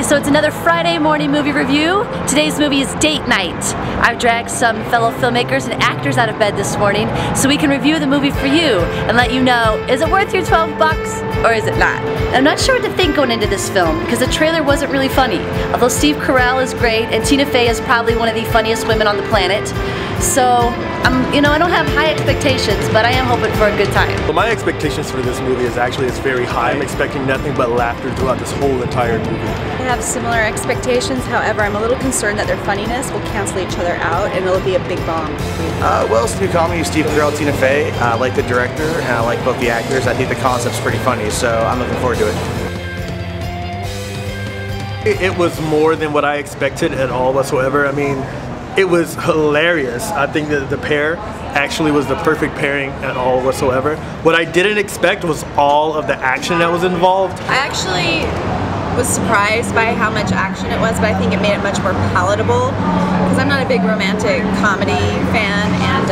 Okay, so it's another Friday morning movie review. Today's movie is Date Night. I've dragged some fellow filmmakers and actors out of bed this morning so we can review the movie for you and let you know, is it worth your 12 bucks or is it not? I'm not sure what to think going into this film because the trailer wasn't really funny. Although Steve Carell is great and Tina Fey is probably one of the funniest women on the planet. So, I don't have high expectations, but I am hoping for a good time. Well, my expectations for this movie is very high. I'm expecting nothing but laughter throughout this whole entire movie. I have similar expectations, however, I'm a little concerned that their funniness will cancel each other out and it'll be a big bomb. Well, it's a new comedy, Steve Carell, Tina Fey. I like the director and I like both the actors. I think the concept's pretty funny, so I'm looking forward to it. It was more than what I expected at all whatsoever. I mean, it was hilarious. I think that the pair actually was the perfect pairing at all whatsoever. What I didn't expect was all of the action that was involved. I actually was surprised by how much action it was, but I think it made it much more palatable because I'm not a big romantic comedy fan, and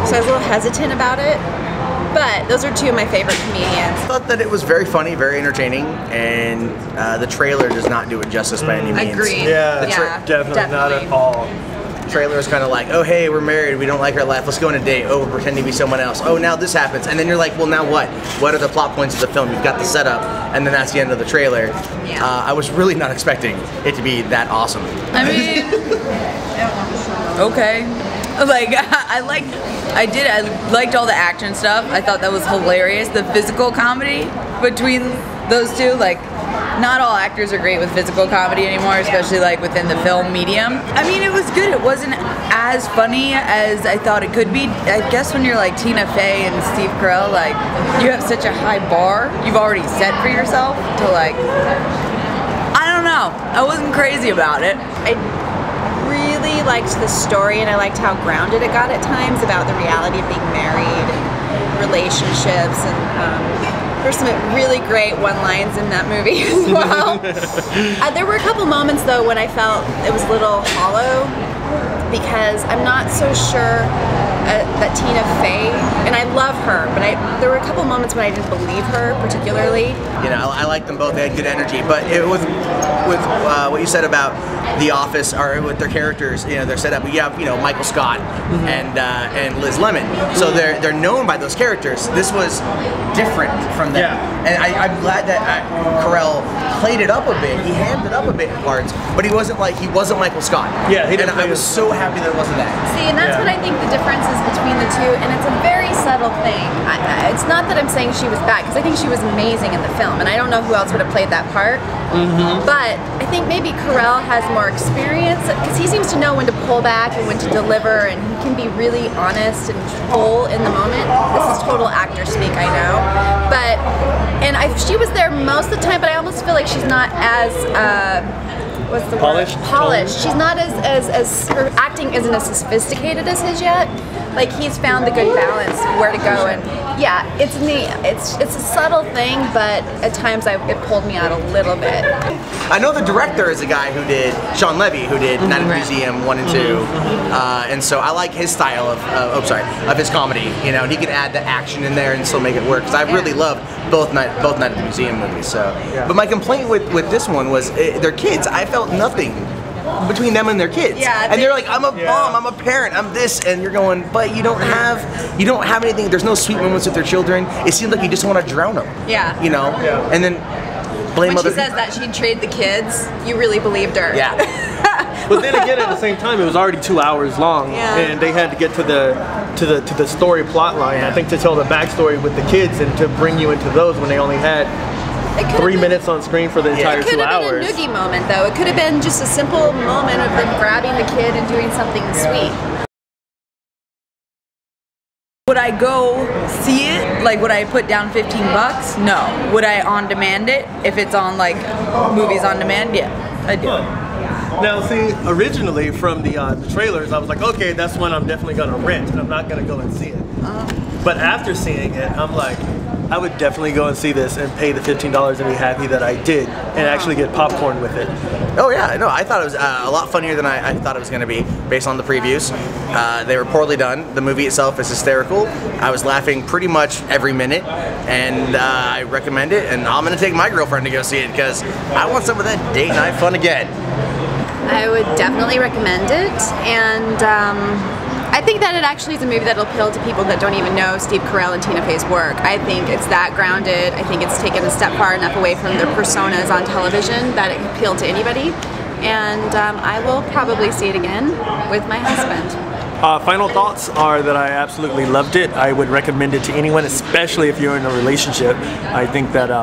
so I was a little hesitant about it. But those are two of my favorite comedians. I thought that it was very funny, very entertaining, and the trailer does not do it justice by any means. Agreed. Yeah, definitely not at all. Trailer is kind of like, oh hey, we're married, we don't like our life, let's go on a date, oh we're pretending to be someone else, oh now this happens, and then you're like, well now what? What are the plot points of the film? You've got the setup, and then that's the end of the trailer. Yeah. I was really not expecting it to be that awesome. I mean, okay. Like, I liked all the action stuff. I thought that was hilarious. The physical comedy between those two, like, not all actors are great with physical comedy anymore, especially like within the film medium. I mean, it was good. It wasn't as funny as I thought it could be. I guess when you're like Tina Fey and Steve Carell, like, you have such a high bar you've already set for yourself to, like, I don't know. I wasn't crazy about it. I really liked the story, and I liked how grounded it got at times about the reality of being married and relationships, and there's some really great one-lines in that movie as well. There were a couple moments though when I felt it was a little hollow because I'm not so sure that Tina Fey, and I love her, but there were a couple moments when I didn't believe her particularly. You know, I liked them both, they had good energy, but it was with what you said about The Office, or with their characters, you know, they're set up. You have, Michael Scott and Liz Lemon, so they're known by those characters. This was different from them, and I'm glad that Carell played it up a bit. He hammed it up a bit in parts, but he wasn't Michael Scott. Yeah, he didn't. And I was so happy that it wasn't that. See, and that's what I think the difference is between the two, and it's a very subtle thing. It's not that I'm saying she was bad, because I think she was amazing in the film, and I don't know who else would have played that part. But I think maybe Carell has more experience, because he seems to know when to pull back and when to deliver, and he can be really honest and whole in the moment. This is total actor speak, I know. But, she was there most of the time, but I almost feel like she's not as, what's the word? Polished. She's not as her acting isn't as sophisticated as his yet. Like, he's found the good balance, where to go, and yeah, it's neat. It's a subtle thing, but at times it pulled me out a little bit. I know the director is a guy who did Sean Levy, who did Night at the Museum 1 and 2, and so I like his style of his comedy. And he could add the action in there and still make it work. Because I really loved both Night at the Museum movies. So, but my complaint with this one was their kids. I felt nothing between them and their kids. Yeah, and they're like, I'm a mom, I'm a parent, I'm this, and you're going, but you don't have anything. There's no sweet moments with their children. It seems like you just want to drown them. Yeah. And then blame when she says that she'd trade the kids, you really believed her. Yeah. But then again, at the same time, it was already 2 hours long, and they had to get to the story plot line. I think to tell the backstory with the kids and to bring you into those when they only had 3 minutes on screen for the entire 2 hours. It could have been a noogie moment, though. It could have been just a simple moment of them grabbing the kid and doing something sweet. Would I go see it? Like, would I put down 15 bucks? No. Would I on demand it if it's on, like, movies on demand? Yeah, I do. Now, see, originally from the trailers, I was like, okay, that's one I'm definitely gonna rent, and I'm not gonna go and see it. But after seeing it, I'm like, I would definitely go and see this and pay the $15 and be happy that I did and actually get popcorn with it. Oh yeah, no, I thought it was a lot funnier than I thought it was going to be based on the previews. They were poorly done. The movie itself is hysterical. I was laughing pretty much every minute, and I recommend it. And I'm going to take my girlfriend to go see it because I want some of that date night fun again. I would definitely recommend it, and I think that it actually is a movie that'll appeal to people that don't even know Steve Carell and Tina Fey's work. I think it's that grounded. I think it's taken a step far enough away from their personas on television that it can appeal to anybody. And I will probably see it again with my husband. Final thoughts are that I absolutely loved it. I would recommend it to anyone, especially if you're in a relationship. I think that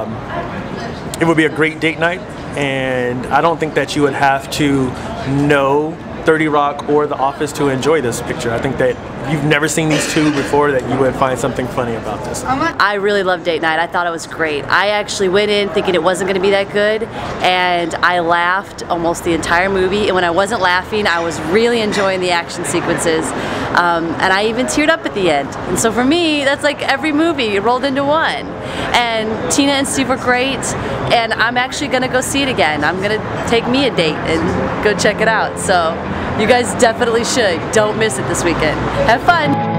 it would be a great date night, and I don't think that you would have to know 30 Rock or The Office to enjoy this picture. I think that if you've never seen these two before, that you would find something funny about this. I really loved Date Night. I thought it was great. I actually went in thinking it wasn't going to be that good, and I laughed almost the entire movie, and when I wasn't laughing, I was really enjoying the action sequences, and I even teared up at the end. And so for me, that's like every movie rolled into one. And Tina and Steve were great, and I'm actually going to go see it again. I'm going to take me a date and go check it out. So you guys definitely should. Don't miss it this weekend. Have fun.